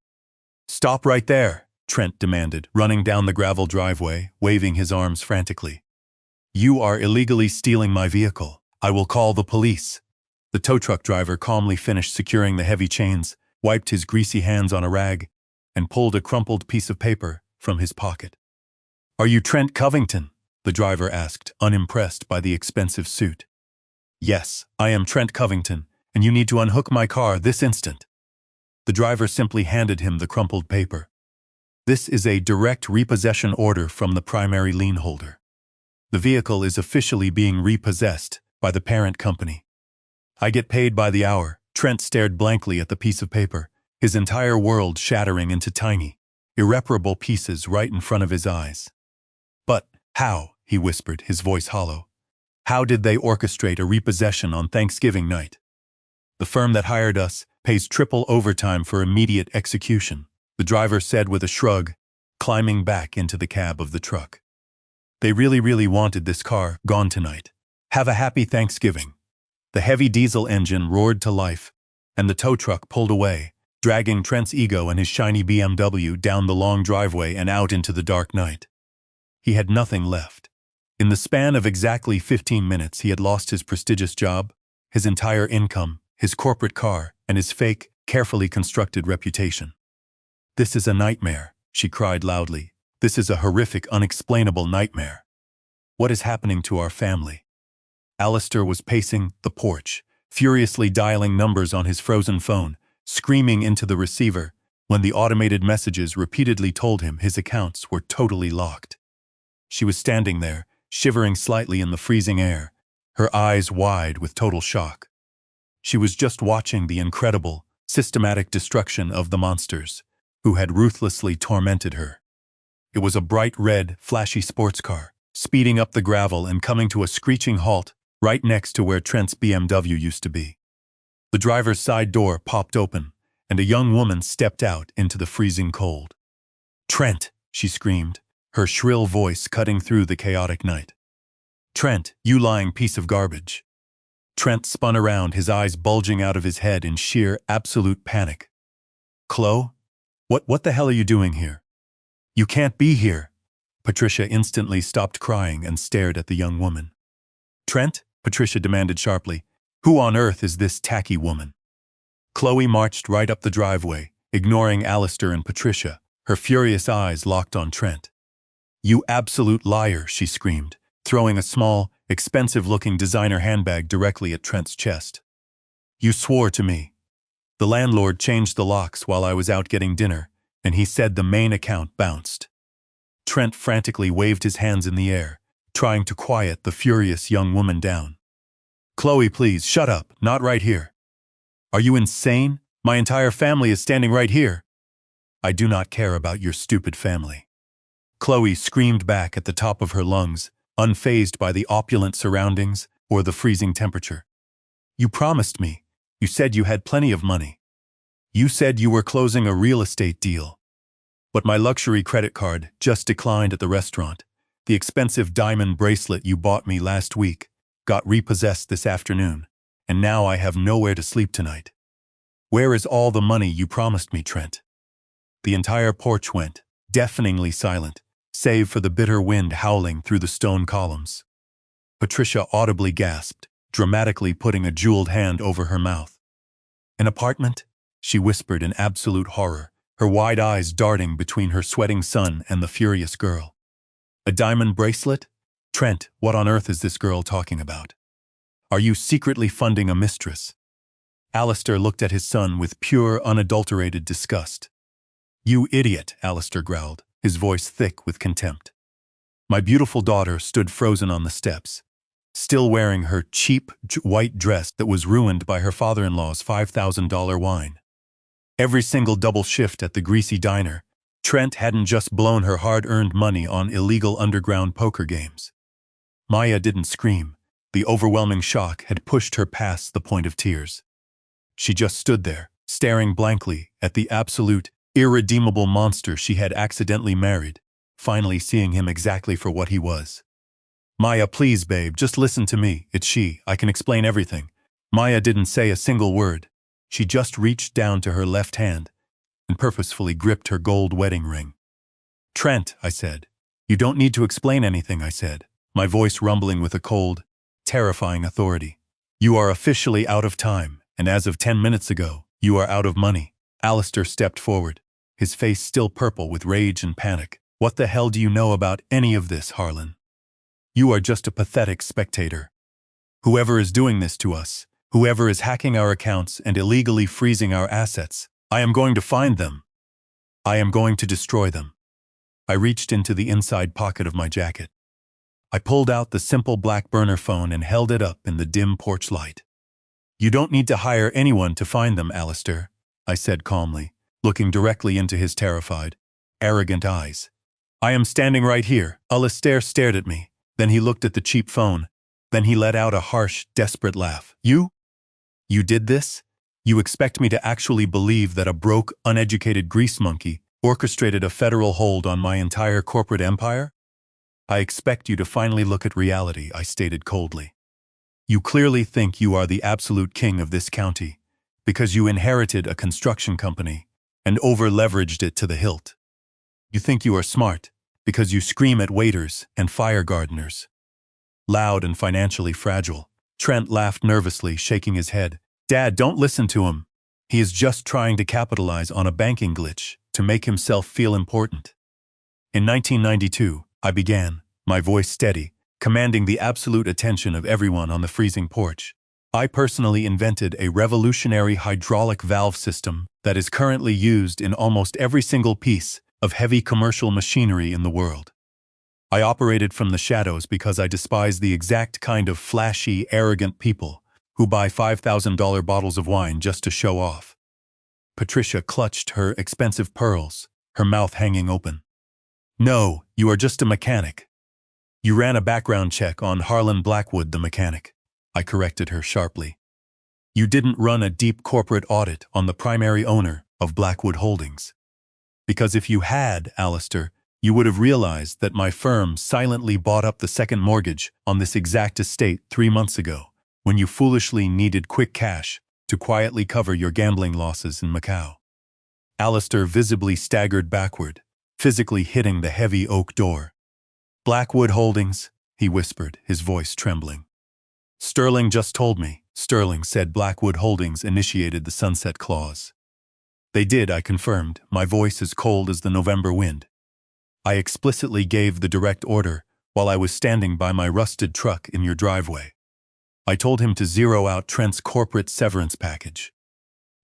"Stop right there," Trent demanded, running down the gravel driveway, waving his arms frantically. "You are illegally stealing my vehicle. I will call the police." The tow truck driver calmly finished securing the heavy chains, wiped his greasy hands on a rag, and pulled a crumpled piece of paper from his pocket. "Are you Trent Covington?" the driver asked, unimpressed by the expensive suit. "Yes, I am Trent Covington, and you need to unhook my car this instant." The driver simply handed him the crumpled paper. "This is a direct repossession order from the primary lien holder. The vehicle is officially being repossessed by the parent company. I get paid by the hour." Trent stared blankly at the piece of paper, his entire world shattering into tiny, irreparable pieces right in front of his eyes. "But how?" he whispered, his voice hollow. "How did they orchestrate a repossession on Thanksgiving night? The firm that hired us pays triple overtime for immediate execution," the driver said with a shrug, climbing back into the cab of the truck. "They really wanted this car gone tonight. Have a happy Thanksgiving." The heavy diesel engine roared to life, and the tow truck pulled away, dragging Trent's ego and his shiny BMW down the long driveway and out into the dark night. He had nothing left. In the span of exactly 15 minutes, he had lost his prestigious job, his entire income, his corporate car, and his fake, carefully constructed reputation. "This is a nightmare," she cried loudly. "This is a horrific, unexplainable nightmare. What is happening to our family?" Alistair was pacing the porch, furiously dialing numbers on his frozen phone, screaming into the receiver when the automated messages repeatedly told him his accounts were totally locked. She was standing there, shivering slightly in the freezing air, her eyes wide with total shock. She was just watching the incredible, systematic destruction of the monsters who had ruthlessly tormented her. It was a bright red, flashy sports car, speeding up the gravel and coming to a screeching halt right next to where Trent's BMW used to be. The driver's side door popped open, and a young woman stepped out into the freezing cold. "Trent!" she screamed, her shrill voice cutting through the chaotic night. "Trent, you lying piece of garbage." Trent spun around, his eyes bulging out of his head in sheer, absolute panic. "Chloe? What the hell are you doing here? You can't be here." Patricia instantly stopped crying and stared at the young woman. "Trent?" Patricia demanded sharply. "Who on earth is this tacky woman?" Chloe marched right up the driveway, ignoring Alistair and Patricia, her furious eyes locked on Trent. "You absolute liar," she screamed, throwing a small, expensive-looking designer handbag directly at Trent's chest. "You swore to me. The landlord changed the locks while I was out getting dinner, and he said the main account bounced." Trent frantically waved his hands in the air, trying to quiet the furious young woman down. "Chloe, please, shut up, not right here. Are you insane? My entire family is standing right here." "I do not care about your stupid family." Chloe screamed back at the top of her lungs, unfazed by the opulent surroundings or the freezing temperature. "You promised me. You said you had plenty of money. You said you were closing a real estate deal. But my luxury credit card just declined at the restaurant. The expensive diamond bracelet you bought me last week got repossessed this afternoon, and now I have nowhere to sleep tonight. Where is all the money you promised me, Trent?" The entire porch went deafeningly silent, save for the bitter wind howling through the stone columns. Patricia audibly gasped, dramatically putting a jeweled hand over her mouth. "An apartment?" she whispered in absolute horror, her wide eyes darting between her sweating son and the furious girl. "A diamond bracelet? Trent, what on earth is this girl talking about? Are you secretly funding a mistress?" Alistair looked at his son with pure, unadulterated disgust. "You idiot," Alistair growled, his voice thick with contempt. My beautiful daughter stood frozen on the steps, still wearing her cheap white dress that was ruined by her father-in-law's $5,000 wine. Every single double shift at the greasy diner, Trent hadn't just blown her hard-earned money on illegal underground poker games. Maya didn't scream. The overwhelming shock had pushed her past the point of tears. She just stood there, staring blankly at the absolute, irredeemable monster she had accidentally married, finally seeing him exactly for what he was. Maya, please, babe, just listen to me. It's she. I can explain everything. Maya didn't say a single word. She just reached down to her left hand and purposefully gripped her gold wedding ring. Trent, I said. You don't need to explain anything, I said, my voice rumbling with a cold, terrifying authority. You are officially out of time, and as of 10 minutes ago, you are out of money. Alistair stepped forward, his face still purple with rage and panic. What the hell do you know about any of this, Harlan? You are just a pathetic spectator. Whoever is doing this to us, whoever is hacking our accounts and illegally freezing our assets, I am going to find them. I am going to destroy them. I reached into the inside pocket of my jacket. I pulled out the simple black burner phone and held it up in the dim porch light. You don't need to hire anyone to find them, Alistair, I said calmly, looking directly into his terrified, arrogant eyes. I am standing right here. Alistair stared at me. Then he looked at the cheap phone. Then he let out a harsh, desperate laugh. You did this? You expect me to actually believe that a broke, uneducated grease monkey orchestrated a federal hold on my entire corporate empire? I expect you to finally look at reality, I stated coldly. You clearly think you are the absolute king of this county because you inherited a construction company and over-leveraged it to the hilt. You think you are smart because you scream at waiters and fire gardeners. Loud and financially fragile, Trent laughed nervously, shaking his head. Dad, don't listen to him. He is just trying to capitalize on a banking glitch to make himself feel important. In 1992, I began, my voice steady, commanding the absolute attention of everyone on the freezing porch. I personally invented a revolutionary hydraulic valve system that is currently used in almost every single piece of heavy commercial machinery in the world. I operated from the shadows because I despise the exact kind of flashy, arrogant people who buy $5,000 bottles of wine just to show off. Patricia clutched her expensive pearls, her mouth hanging open. No, you are just a mechanic. You ran a background check on Harlan Blackwood, the mechanic. I corrected her sharply. You didn't run a deep corporate audit on the primary owner of Blackwood Holdings. Because if you had, Alistair, you would have realized that my firm silently bought up the second mortgage on this exact estate 3 months ago, when you foolishly needed quick cash to quietly cover your gambling losses in Macau. Alistair visibly staggered backward, physically hitting the heavy oak door. Blackwood Holdings, he whispered, his voice trembling. Sterling just told me. Sterling said Blackwood Holdings initiated the sunset clause. They did, I confirmed, my voice as cold as the November wind. I explicitly gave the direct order while I was standing by my rusted truck in your driveway. I told him to zero out Trent's corporate severance package.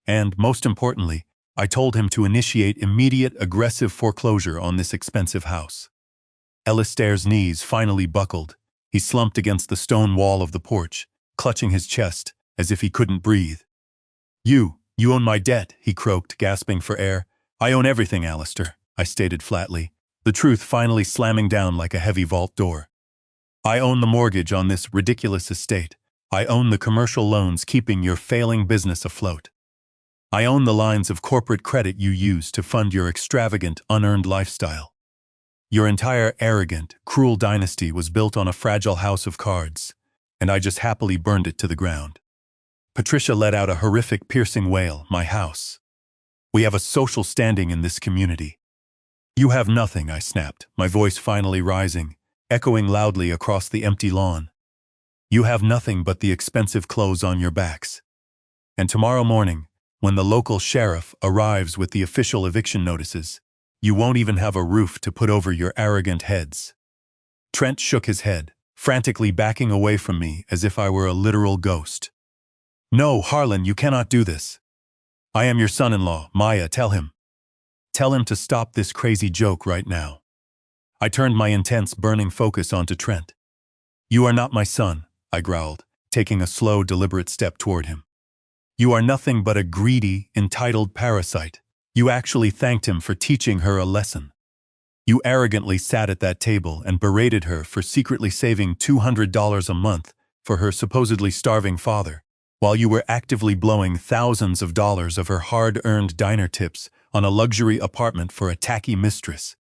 And, most importantly, I told him to initiate immediate aggressive foreclosure on this expensive house. Alistair's knees finally buckled. He slumped against the stone wall of the porch, clutching his chest as if he couldn't breathe. You own my debt, he croaked, gasping for air. I own everything, Alistair, I stated flatly, the truth finally slamming down like a heavy vault door. I own the mortgage on this ridiculous estate. I own the commercial loans keeping your failing business afloat. I own the lines of corporate credit you use to fund your extravagant, unearned lifestyle. Your entire arrogant, cruel dynasty was built on a fragile house of cards, and I just happily burned it to the ground. Patricia let out a horrific, piercing wail. My house. We have a social standing in this community. You have nothing, I snapped, my voice finally rising, echoing loudly across the empty lawn. You have nothing but the expensive clothes on your backs. And tomorrow morning, when the local sheriff arrives with the official eviction notices, you won't even have a roof to put over your arrogant heads. Trent shook his head, frantically backing away from me as if I were a literal ghost. No, Harlan, you cannot do this. I am your son-in-law, Maya, tell him. Tell him to stop this crazy joke right now. I turned my intense, burning focus onto Trent. You are not my son, I growled, taking a slow, deliberate step toward him. You are nothing but a greedy, entitled parasite. You actually thanked him for teaching her a lesson. You arrogantly sat at that table and berated her for secretly saving $200 a month for her supposedly starving father, while you were actively blowing thousands of dollars of her hard-earned diner tips on a luxury apartment for a tacky mistress.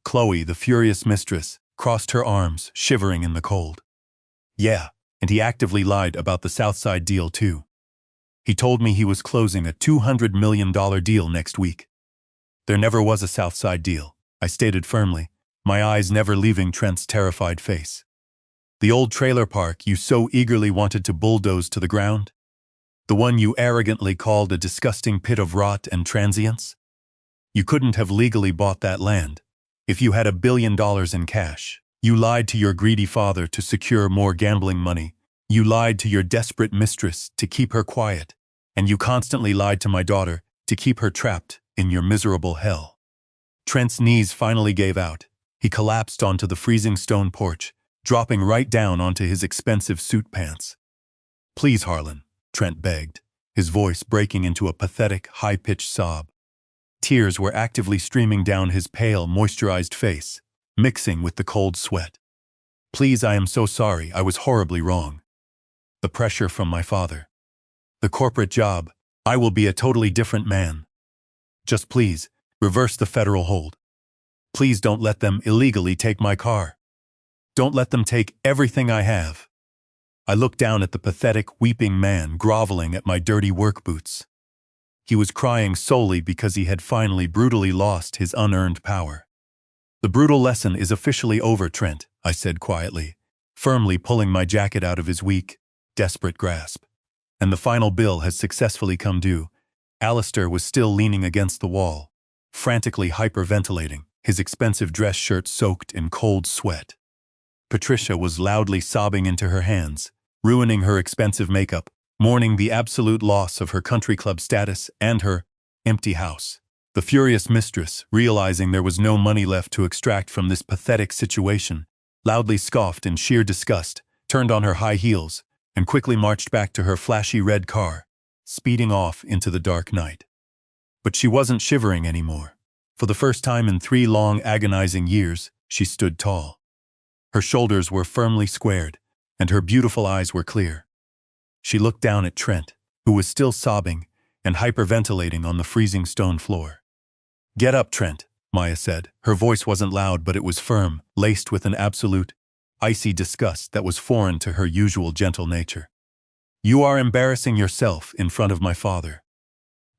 Chloe, the furious mistress, crossed her arms, shivering in the cold. Yeah, and he actively lied about the Southside deal too. He told me he was closing a $200 million deal next week. There never was a Southside deal, I stated firmly, my eyes never leaving Trent's terrified face. The old trailer park you so eagerly wanted to bulldoze to the ground? The one you arrogantly called a disgusting pit of rot and transience? You couldn't have legally bought that land. If you had $1 billion in cash, you lied to your greedy father to secure more gambling money. You lied to your desperate mistress to keep her quiet, and you constantly lied to my daughter to keep her trapped in your miserable hell. Trent's knees finally gave out. He collapsed onto the freezing stone porch, dropping right down onto his expensive suit pants. Please, Harlan, Trent begged, his voice breaking into a pathetic, high-pitched sob. Tears were actively streaming down his pale, moisturized face, mixing with the cold sweat. Please, I am so sorry, I was horribly wrong. The pressure from my father. The corporate job, I will be a totally different man. Just please, reverse the federal hold. Please don't let them illegally take my car. Don't let them take everything I have. I looked down at the pathetic, weeping man groveling at my dirty work boots. He was crying solely because he had finally brutally lost his unearned power. The brutal lesson is officially over, Trent, I said quietly, firmly pulling my jacket out of his weak, desperate grasp. And the final bill has successfully come due. Alistair was still leaning against the wall, frantically hyperventilating, his expensive dress shirt soaked in cold sweat. Patricia was loudly sobbing into her hands, ruining her expensive makeup, mourning the absolute loss of her country club status and her empty house. The furious mistress, realizing there was no money left to extract from this pathetic situation, loudly scoffed in sheer disgust, turned on her high heels, and quickly marched back to her flashy red car, speeding off into the dark night. But she wasn't shivering anymore. For the first time in 3 long, agonizing years, she stood tall. Her shoulders were firmly squared, and her beautiful eyes were clear. She looked down at Trent, who was still sobbing and hyperventilating on the freezing stone floor. Get up, Trent, Maya said. Her voice wasn't loud, but it was firm, laced with an absolute, icy disgust that was foreign to her usual gentle nature. You are embarrassing yourself in front of my father.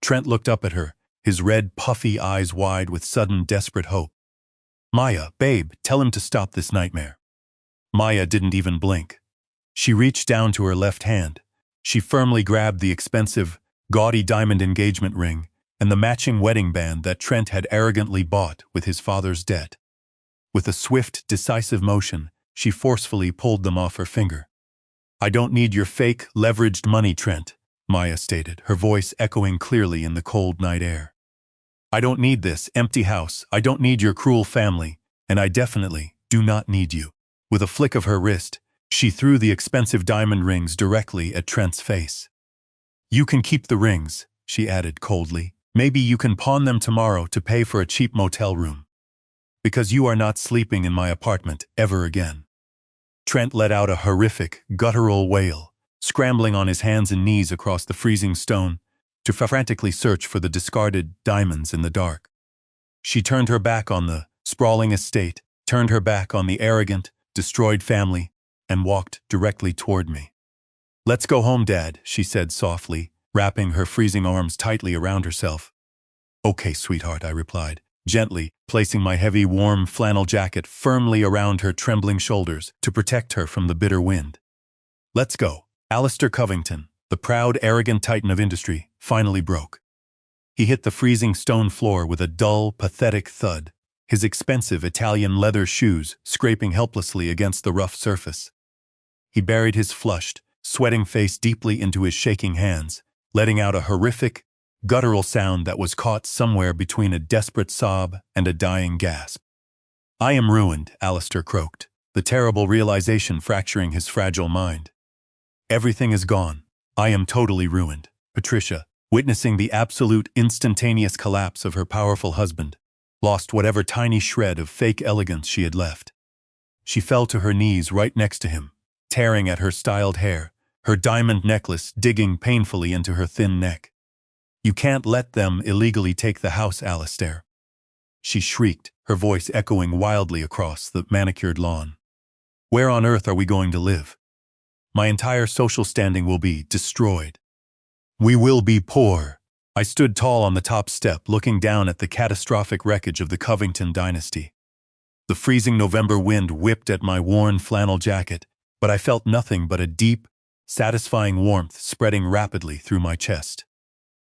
Trent looked up at her, his red, puffy eyes wide with sudden, desperate hope. Maya, babe, tell him to stop this nightmare. Maya didn't even blink. She reached down to her left hand. She firmly grabbed the expensive, gaudy diamond engagement ring and the matching wedding band that Trent had arrogantly bought with his father's debt. With a swift, decisive motion, she forcefully pulled them off her finger. I don't need your fake, leveraged money, Trent, Maya stated, her voice echoing clearly in the cold night air. I don't need this empty house, I don't need your cruel family, and I definitely do not need you. With a flick of her wrist, she threw the expensive diamond rings directly at Trent's face. You can keep the rings, she added coldly. Maybe you can pawn them tomorrow to pay for a cheap motel room. Because you are not sleeping in my apartment ever again. Trent let out a horrific, guttural wail, scrambling on his hands and knees across the freezing stone to frantically search for the discarded diamonds in the dark. She turned her back on the sprawling estate, turned her back on the arrogant, destroyed family, and walked directly toward me. Let's go home, Dad, she said softly, wrapping her freezing arms tightly around herself. Okay, sweetheart, I replied, gently, placing my heavy, warm flannel jacket firmly around her trembling shoulders to protect her from the bitter wind. Let's go. Alistair Covington, the proud, arrogant titan of industry, finally broke. He hit the freezing stone floor with a dull, pathetic thud, his expensive Italian leather shoes scraping helplessly against the rough surface. He buried his flushed, sweating face deeply into his shaking hands, letting out a horrific, guttural sound that was caught somewhere between a desperate sob and a dying gasp. I am ruined, Alistair croaked, the terrible realization fracturing his fragile mind. Everything is gone. I am totally ruined. Patricia, witnessing the absolute instantaneous collapse of her powerful husband, lost whatever tiny shred of fake elegance she had left. She fell to her knees right next to him, tearing at her styled hair, her diamond necklace digging painfully into her thin neck. "You can't let them illegally take the house, Alistair," she shrieked, her voice echoing wildly across the manicured lawn. "Where on earth are we going to live? My entire social standing will be destroyed. We will be poor." I stood tall on the top step, looking down at the catastrophic wreckage of the Covington dynasty. The freezing November wind whipped at my worn flannel jacket, but I felt nothing but a deep, satisfying warmth spreading rapidly through my chest.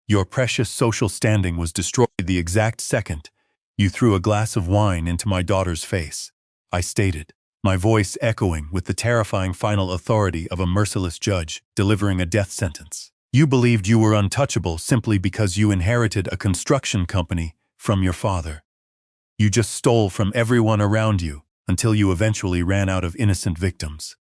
"Your precious social standing was destroyed the exact second you threw a glass of wine into my daughter's face," I stated, my voice echoing with the terrifying final authority of a merciless judge delivering a death sentence. "You believed you were untouchable simply because you inherited a construction company from your father. You just stole from everyone around you until you eventually ran out of innocent victims."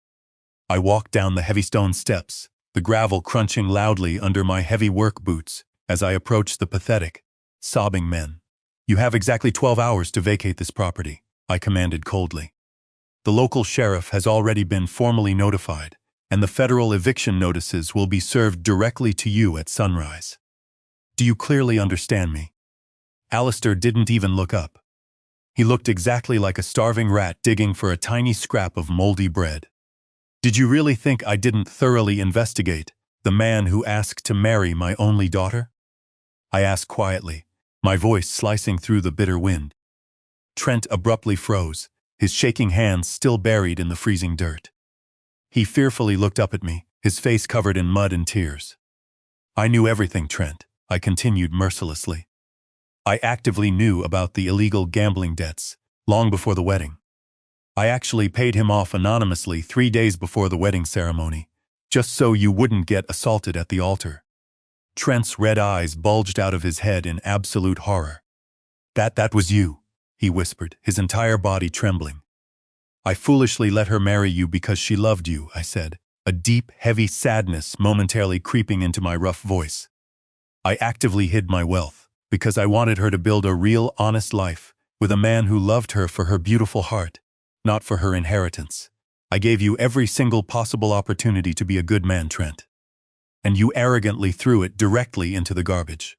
I walked down the heavy stone steps, the gravel crunching loudly under my heavy work boots as I approached the pathetic, sobbing men. "You have exactly 12 hours to vacate this property," I commanded coldly. "The local sheriff has already been formally notified, and the federal eviction notices will be served directly to you at sunrise. Do you clearly understand me?" Alistair didn't even look up. He looked exactly like a starving rat digging for a tiny scrap of moldy bread. "Did you really think I didn't thoroughly investigate the man who asked to marry my only daughter?" I asked quietly, my voice slicing through the bitter wind. Trent abruptly froze, his shaking hands still buried in the freezing dirt. He fearfully looked up at me, his face covered in mud and tears. "I knew everything, Trent," I continued mercilessly. "I actively knew about the illegal gambling debts long before the wedding. I actually paid him off anonymously 3 days before the wedding ceremony, just so you wouldn't get assaulted at the altar." Trent's red eyes bulged out of his head in absolute horror. That was you," he whispered, his entire body trembling. "I foolishly let her marry you because she loved you," I said, a deep, heavy sadness momentarily creeping into my rough voice. "I actively hid my wealth because I wanted her to build a real, honest life with a man who loved her for her beautiful heart, not for her inheritance. I gave you every single possible opportunity to be a good man, Trent. And you arrogantly threw it directly into the garbage."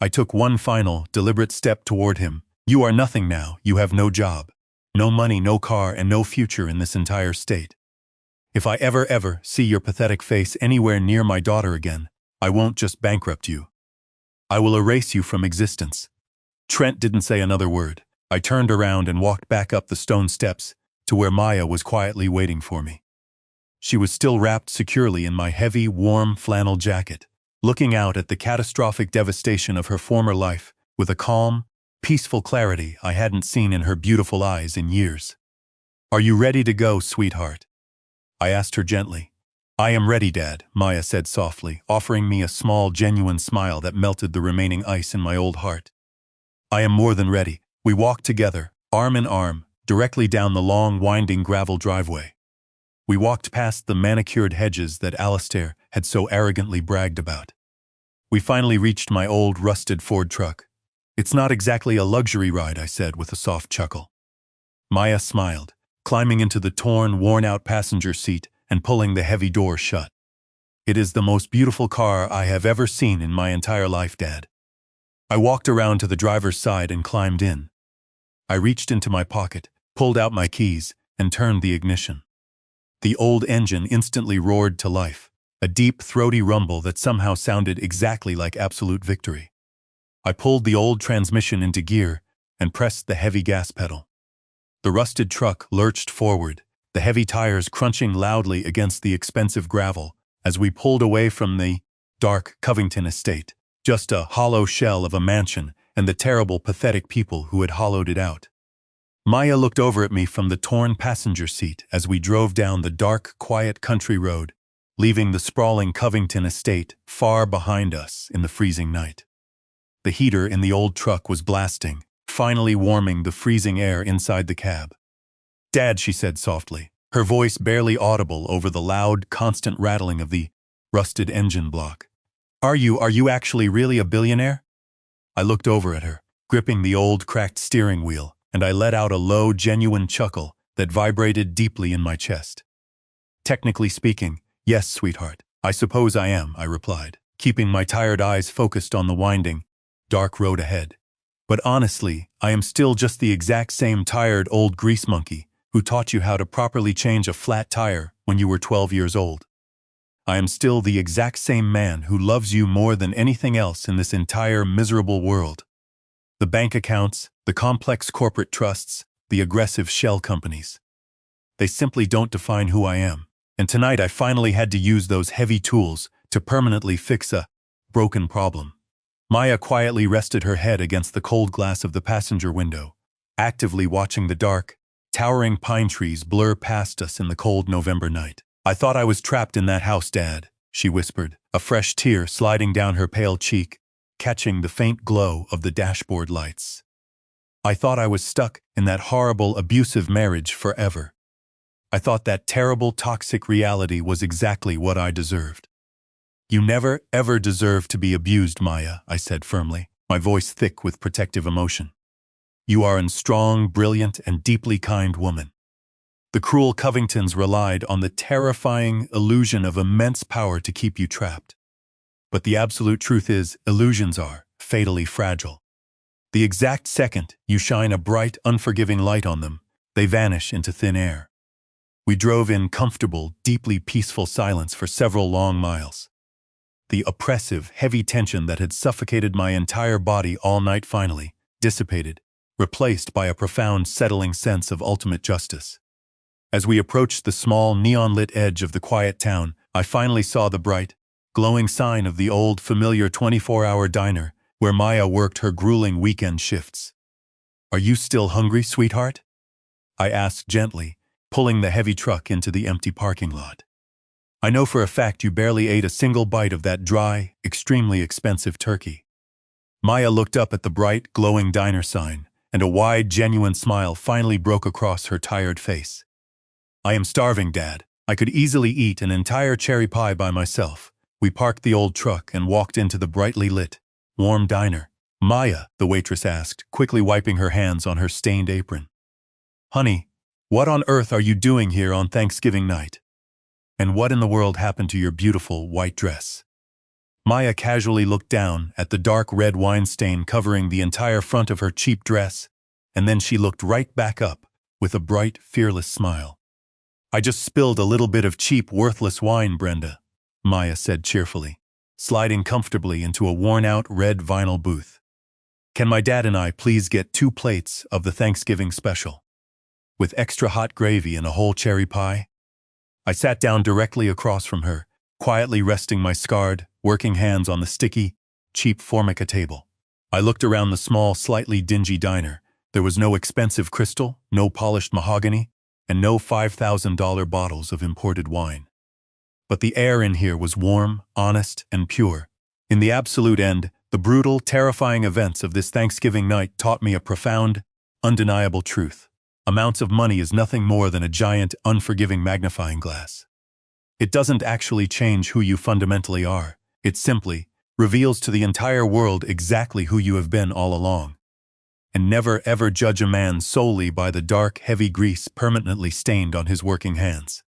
I took one final, deliberate step toward him. "You are nothing now. You have no job, no money, no car, and no future in this entire state. If I ever see your pathetic face anywhere near my daughter again, I won't just bankrupt you. I will erase you from existence." Trent didn't say another word. I turned around and walked back up the stone steps to where Maya was quietly waiting for me. She was still wrapped securely in my heavy, warm flannel jacket, looking out at the catastrophic devastation of her former life with a calm, peaceful clarity I hadn't seen in her beautiful eyes in years. "Are you ready to go, sweetheart?" I asked her gently. "I am ready, Dad," Maya said softly, offering me a small, genuine smile that melted the remaining ice in my old heart. "I am more than ready." We walked together, arm in arm, directly down the long, winding gravel driveway. We walked past the manicured hedges that Alistair had so arrogantly bragged about. We finally reached my old, rusted Ford truck. "It's not exactly a luxury ride," I said with a soft chuckle. Maya smiled, climbing into the torn, worn-out passenger seat and pulling the heavy door shut. "It is the most beautiful car I have ever seen in my entire life, Dad." I walked around to the driver's side and climbed in. I reached into my pocket, pulled out my keys, and turned the ignition. The old engine instantly roared to life, a deep, throaty rumble that somehow sounded exactly like absolute victory. I pulled the old transmission into gear and pressed the heavy gas pedal. The rusted truck lurched forward, the heavy tires crunching loudly against the expensive gravel as we pulled away from the dark Covington estate, just a hollow shell of a mansion and the terrible, pathetic people who had hollowed it out. Maya looked over at me from the torn passenger seat as we drove down the dark, quiet country road, leaving the sprawling Covington estate far behind us in the freezing night. The heater in the old truck was blasting, finally warming the freezing air inside the cab. "Dad," she said softly, her voice barely audible over the loud, constant rattling of the rusted engine block. Are you actually really a billionaire? I looked over at her, gripping the old cracked steering wheel, and I let out a low, genuine chuckle that vibrated deeply in my chest. Technically speaking, yes, sweetheart, I suppose I am, I replied, keeping my tired eyes focused on the winding, dark road ahead. But honestly, I am still just the exact same tired old grease monkey who taught you how to properly change a flat tire when you were 12 years old. I am still the exact same man who loves you more than anything else in this entire miserable world. The bank accounts, the complex corporate trusts, the aggressive shell companies. They simply don't define who I am. And tonight I finally had to use those heavy tools to permanently fix a broken problem. Maya quietly rested her head against the cold glass of the passenger window, actively watching the dark, towering pine trees blur past us in the cold November night. I thought I was trapped in that house, Dad, she whispered, a fresh tear sliding down her pale cheek, catching the faint glow of the dashboard lights. I thought I was stuck in that horrible, abusive marriage forever. I thought that terrible, toxic reality was exactly what I deserved. You never, ever deserve to be abused, Maya, I said firmly, my voice thick with protective emotion. You are a strong, brilliant, and deeply kind woman. The cruel Covingtons relied on the terrifying illusion of immense power to keep you trapped. But the absolute truth is, illusions are fatally fragile. The exact second you shine a bright, unforgiving light on them, they vanish into thin air. We drove in comfortable, deeply peaceful silence for several long miles. The oppressive, heavy tension that had suffocated my entire body all night finally dissipated, replaced by a profound, settling sense of ultimate justice. As we approached the small, neon-lit edge of the quiet town, I finally saw the bright, glowing sign of the old, familiar 24-hour diner where Maya worked her grueling weekend shifts. Are you still hungry, sweetheart? I asked gently, pulling the heavy truck into the empty parking lot. I know for a fact you barely ate a single bite of that dry, extremely expensive turkey. Maya looked up at the bright, glowing diner sign, and a wide, genuine smile finally broke across her tired face. I am starving, Dad. I could easily eat an entire cherry pie by myself. We parked the old truck and walked into the brightly lit, warm diner. Maya, the waitress asked, quickly wiping her hands on her stained apron. Honey, what on earth are you doing here on Thanksgiving night? And what in the world happened to your beautiful white dress? Maya casually looked down at the dark red wine stain covering the entire front of her cheap dress, and then she looked right back up with a bright, fearless smile. I just spilled a little bit of cheap, worthless wine, Brenda, Maya said cheerfully, sliding comfortably into a worn-out red vinyl booth. Can my dad and I please get 2 plates of the Thanksgiving special, with extra hot gravy and a whole cherry pie? I sat down directly across from her, quietly resting my scarred, working hands on the sticky, cheap Formica table. I looked around the small, slightly dingy diner. There was no expensive crystal, no polished mahogany, and no $5,000 bottles of imported wine. But the air in here was warm, honest, and pure. In the absolute end, the brutal, terrifying events of this Thanksgiving night taught me a profound, undeniable truth. Amounts of money is nothing more than a giant, unforgiving magnifying glass. It doesn't actually change who you fundamentally are. It simply reveals to the entire world exactly who you have been all along. And never ever judge a man solely by the dark, heavy grease permanently stained on his working hands.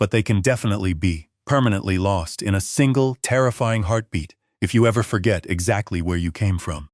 But they can definitely be permanently lost in a single, terrifying heartbeat if you ever forget exactly where you came from.